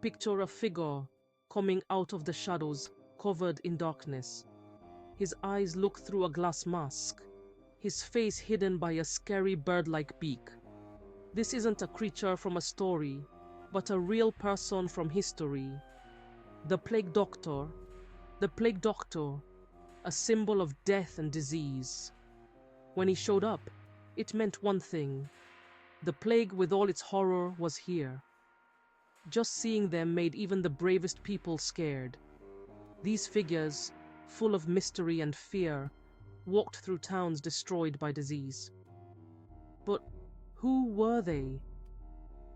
picture a figure coming out of the shadows, covered in darkness. His eyes look through a glass mask, his face hidden by a scary bird-like beak. This isn't a creature from a story, but a real person from history. The plague doctor. The plague doctor, a symbol of death and disease. When he showed up, it meant one thing. The plague with all its horror was here. Just seeing them made even the bravest people scared. These figures, full of mystery and fear, walked through towns destroyed by disease. But who were they?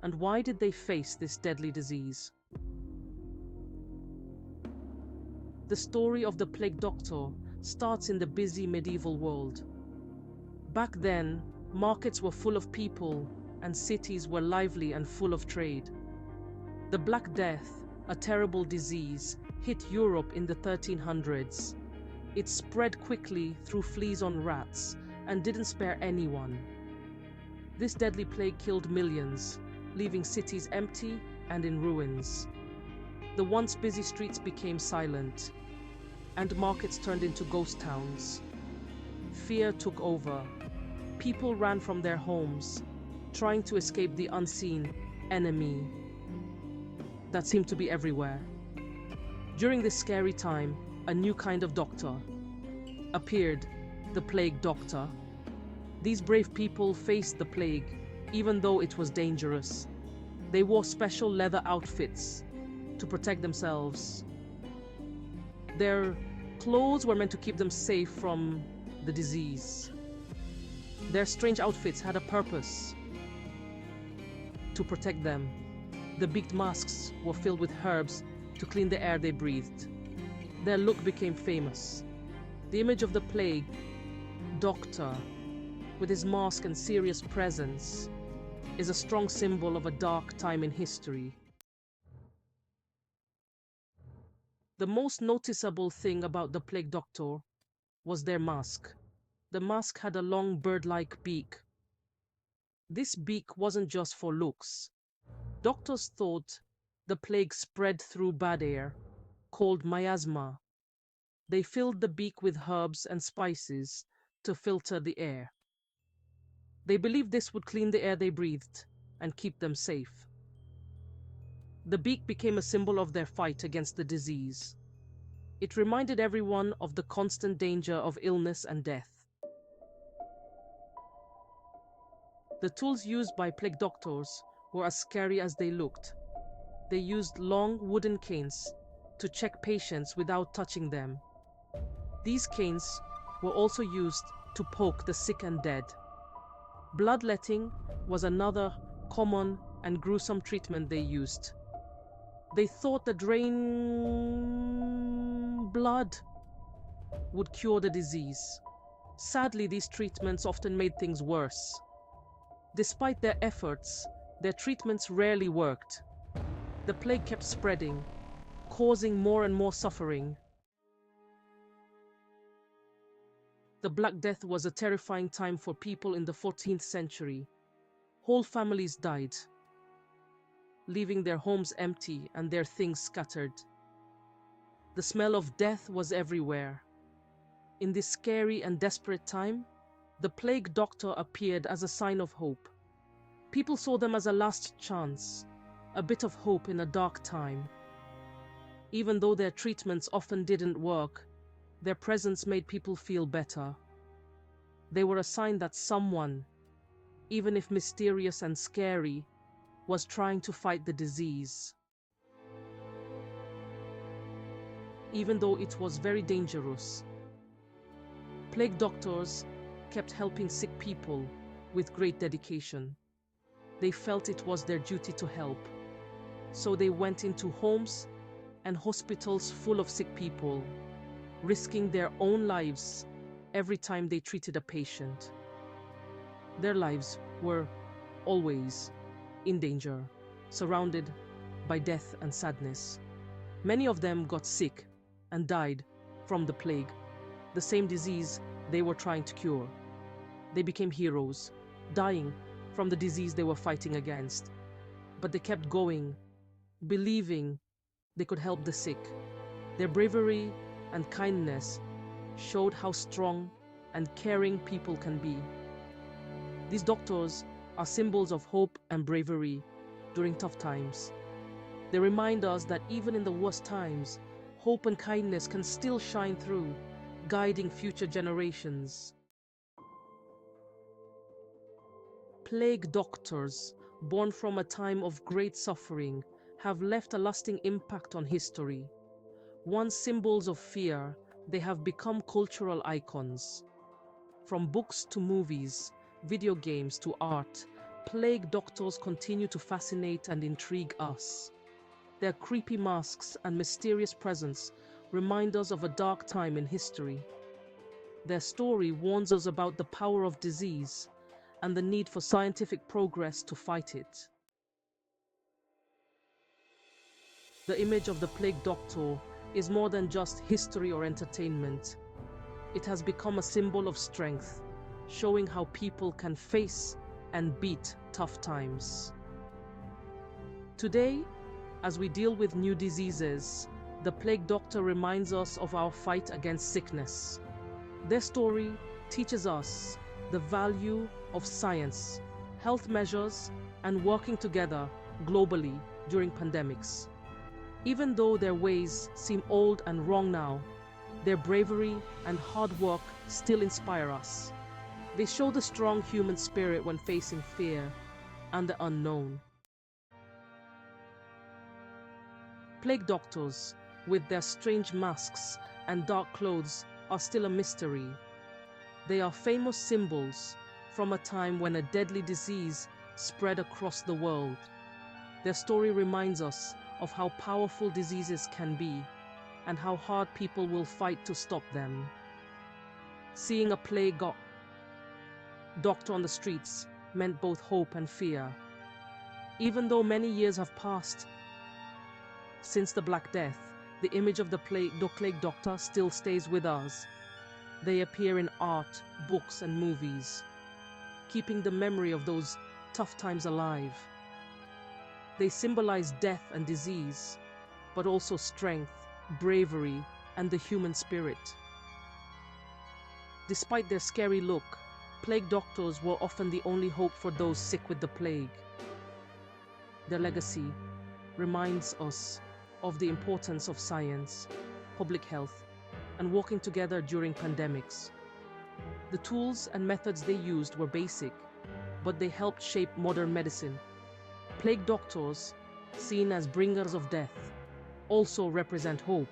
And why did they face this deadly disease? The story of the plague doctor starts in the busy medieval world. Back then, markets were full of people and cities were lively and full of trade. The Black Death, a terrible disease, hit Europe in the 1300s. It spread quickly through fleas on rats and didn't spare anyone. This deadly plague killed millions, leaving cities empty and in ruins. The once busy streets became silent, and markets turned into ghost towns. Fear took over. People ran from their homes, trying to escape the unseen enemy that seemed to be everywhere. During this scary time, a new kind of doctor appeared, the plague doctor. These brave people faced the plague, even though it was dangerous. They wore special leather outfits to protect themselves. Their clothes were meant to keep them safe from the disease. Their strange outfits had a purpose: to protect them. The beaked masks were filled with herbs to clean the air they breathed. Their look became famous. The image of the plague doctor, with his mask and serious presence, is a strong symbol of a dark time in history. The most noticeable thing about the plague doctor was their mask. The mask had a long bird-like beak. This beak wasn't just for looks. Doctors thought the plague spread through bad air, called miasma. They filled the beak with herbs and spices to filter the air. They believed this would clean the air they breathed and keep them safe. The beak became a symbol of their fight against the disease. It reminded everyone of the constant danger of illness and death. The tools used by plague doctors were as scary as they looked. They used long wooden canes to check patients without touching them. These canes were also used to poke the sick and dead. Bloodletting was another common and gruesome treatment they used. They thought the drain blood would cure the disease. Sadly, these treatments often made things worse. Despite their efforts, their treatments rarely worked. The plague kept spreading, causing more and more suffering. The Black Death was a terrifying time for people in the 14th century. Whole families died, leaving their homes empty and their things scattered. The smell of death was everywhere. In this scary and desperate time, the plague doctor appeared as a sign of hope. People saw them as a last chance, a bit of hope in a dark time. Even though their treatments often didn't work, their presence made people feel better. They were a sign that someone, even if mysterious and scary, was trying to fight the disease. Even though it was very dangerous, plague doctors kept helping sick people with great dedication. They felt it was their duty to help, so they went into homes and hospitals full of sick people, risking their own lives every time they treated a patient. Their lives were always in danger, surrounded by death and sadness. Many of them got sick and died from the plague, the same disease they were trying to cure. They became heroes, dying from the disease they were fighting against. But they kept going believing they could help the sick. Their bravery and kindness showed how strong and caring people can be. These doctors are symbols of hope and bravery during tough times. They remind us that even in the worst times, hope and kindness can still shine through, guiding future generations. Plague doctors, born from a time of great suffering, have left a lasting impact on history. Once symbols of fear, they have become cultural icons. From books to movies, video games to art, plague doctors continue to fascinate and intrigue us. Their creepy masks and mysterious presence remind us of a dark time in history. Their story warns us about the power of disease and the need for scientific progress to fight it. The image of the plague doctor is more than just history or entertainment. It has become a symbol of strength, showing how people can face and beat tough times. Today, as we deal with new diseases, the plague doctor reminds us of our fight against sickness. Their story teaches us the value of science, health measures, and working together globally during pandemics. Even though their ways seem old and wrong now, their bravery and hard work still inspire us. They show the strong human spirit when facing fear and the unknown. Plague doctors, with their strange masks and dark clothes, are still a mystery. They are famous symbols from a time when a deadly disease spread across the world. Their story reminds us of how powerful diseases can be and how hard people will fight to stop them. Seeing a plague doctor on the streets meant both hope and fear. Even though many years have passed since the Black Death, the image of the plague doctor still stays with us. They appear in art, books, and movies, keeping the memory of those tough times alive. They symbolize death and disease, but also strength, bravery, and the human spirit. Despite their scary look, plague doctors were often the only hope for those sick with the plague. Their legacy reminds us of the importance of science, public health, and working together during pandemics. The tools and methods they used were basic, but they helped shape modern medicine. Plague doctors, seen as bringers of death, also represent hope.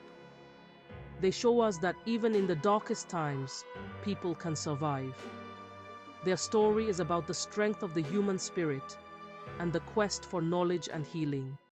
They show us that even in the darkest times, people can survive. Their story is about the strength of the human spirit and the quest for knowledge and healing.